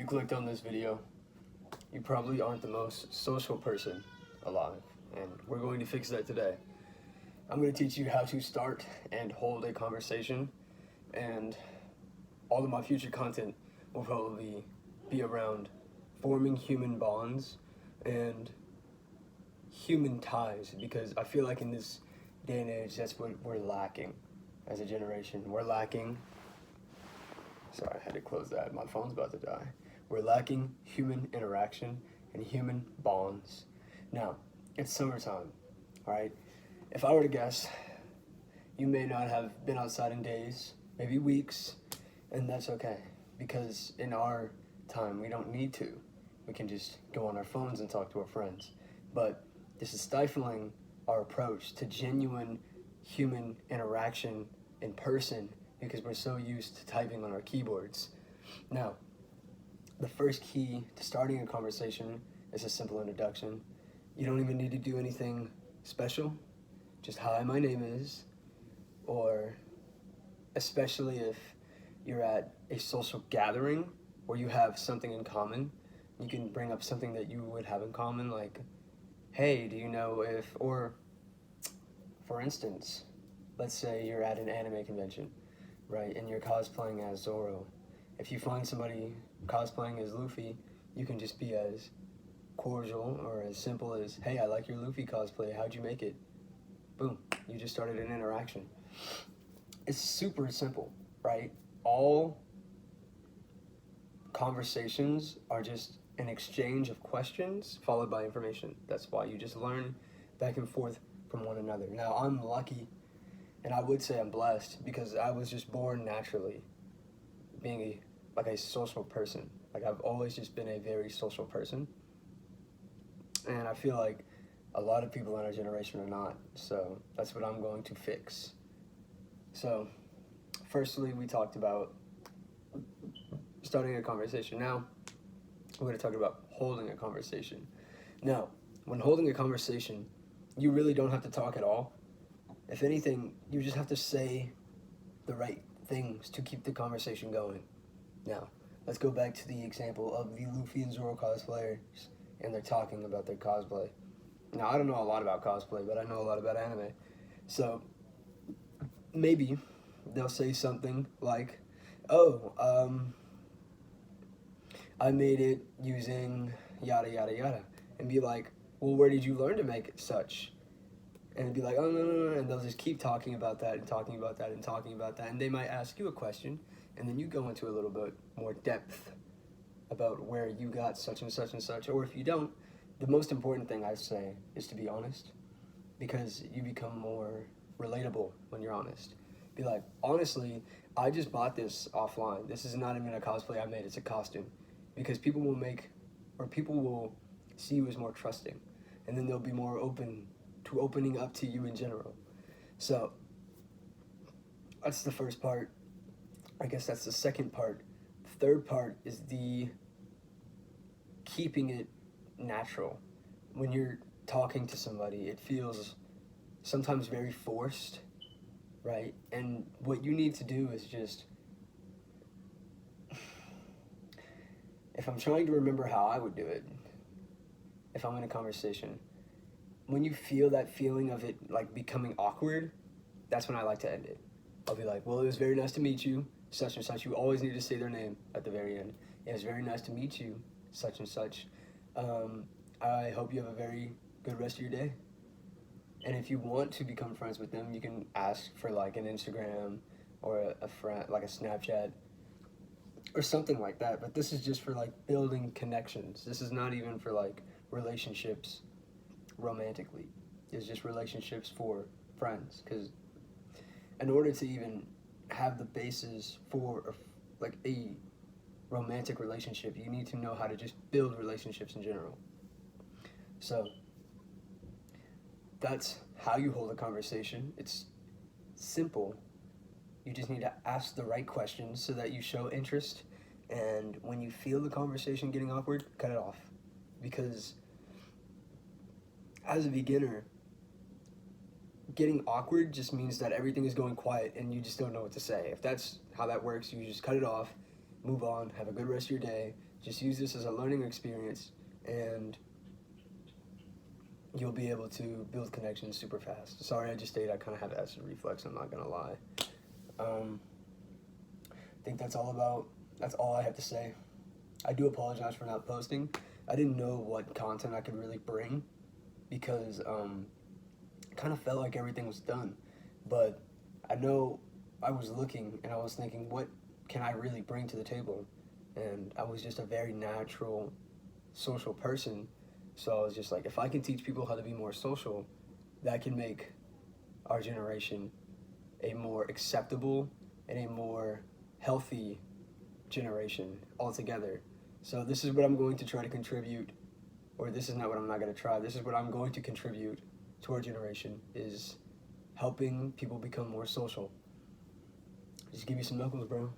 clicked on this video, you probably aren't the most social person alive, and we're going to fix that today. I'm going to teach you how to start and hold a conversation, and all of my future content will probably be around forming human bonds and human ties, because I feel like in this day and age, that's what we're lacking as a generation. We're lacking, sorry, I had to close that, my phone's about to die. We're lacking human interaction and human bonds. Now, it's summertime, right? If I were to guess, you may not have been outside in days, maybe weeks, and that's okay, because in our time, we don't need to. We can just go on our phones and talk to our friends. But this is stifling our approach to genuine human interaction in person because we're so used to typing on our keyboards. Now, the first key to starting a conversation is a simple introduction. You don't even need to do anything special. Just, hi, my name is, or especially if you're at a social gathering where you have something in common, you can bring up something that you would have in common, like, hey, do you know if, or for instance, let's say you're at an anime convention, right, and you're cosplaying as Zoro. If you find somebody cosplaying as Luffy, you can just be as cordial or as simple as, hey, I like your Luffy cosplay, how'd you make it? Boom, you just started an interaction. It's super simple, right? All conversations are just an exchange of questions followed by information. That's why you just learn back and forth from one another. Now, I'm lucky, and I would say I'm blessed, because I was just born naturally being a social person. Like, I've always just been a very social person, and I feel like a lot of people in our generation are not. So that's what I'm going to fix. So firstly, we talked about starting a conversation. Now we're going to talk about holding a conversation. Now, when holding a conversation, you really don't have to talk at all. If anything, you just have to say the right things to keep the conversation going. Now, let's go back to the example of the Luffy and Zoro cosplayers, and they're talking about their cosplay. Now, I don't know a lot about cosplay, but I know a lot about anime. So maybe they'll say something like, oh, I made it using yada yada yada, and be like, well, where did you learn to make it such? And it'd be like, oh, no, and they'll just keep talking about that and talking about that and talking about that, and they might ask you a question, and then you go into a little bit more depth about where you got such and such and such, or if you don't, the most important thing I say is to be honest, because you become more relatable when you're honest. Be like, honestly, I just bought this offline. This is not even a cosplay I made, it's a costume. Because people will see you as more trusting, and then they'll be more open to opening up to you in general. So that's the first part. I guess that's the second part. The third part is the keeping it natural. When you're talking to somebody, it feels sometimes very forced, right? And what you need to do is just, if I'm trying to remember how I would do it, if I'm in a conversation, when you feel that feeling of it like becoming awkward, that's when I like to end it. I'll be like, well, it was very nice to meet you, such and such. You always need to say their name at the very end. It was very nice to meet you, such and such. I hope you have a very good rest of your day. And if you want to become friends with them, you can ask for like an Instagram or a friend, like a Snapchat or something like that. But this is just for like building connections. This is not even for like relationships romantically. It's just relationships for friends, because in order to even have the basis for like a romantic relationship, you need to know how to just build relationships in general. So that's how you hold a conversation. It's simple. You just need to ask the right questions so that you show interest, and when you feel the conversation getting awkward, cut it off. Because as a beginner, getting awkward just means that everything is going quiet and you just don't know what to say. If that's how that works, you just cut it off, move on, have a good rest of your day. Just use this as a learning experience, and you'll be able to build connections super fast. Sorry, I just stated I kind of have acid reflux, I'm not gonna lie. I think that's all I have to say. I do apologize for not posting. I didn't know what content I could really bring, because it kind of felt like everything was done. But I know I was looking and I was thinking, what can I really bring to the table? And I was just a very natural social person. So I was just like, if I can teach people how to be more social, that can make our generation a more acceptable and a more healthy generation altogether. So this is what I'm going to try to contribute, or this is not what I'm not going to try, this is what I'm going to contribute to our generation, is helping people become more social. Just give me some knuckles, bro.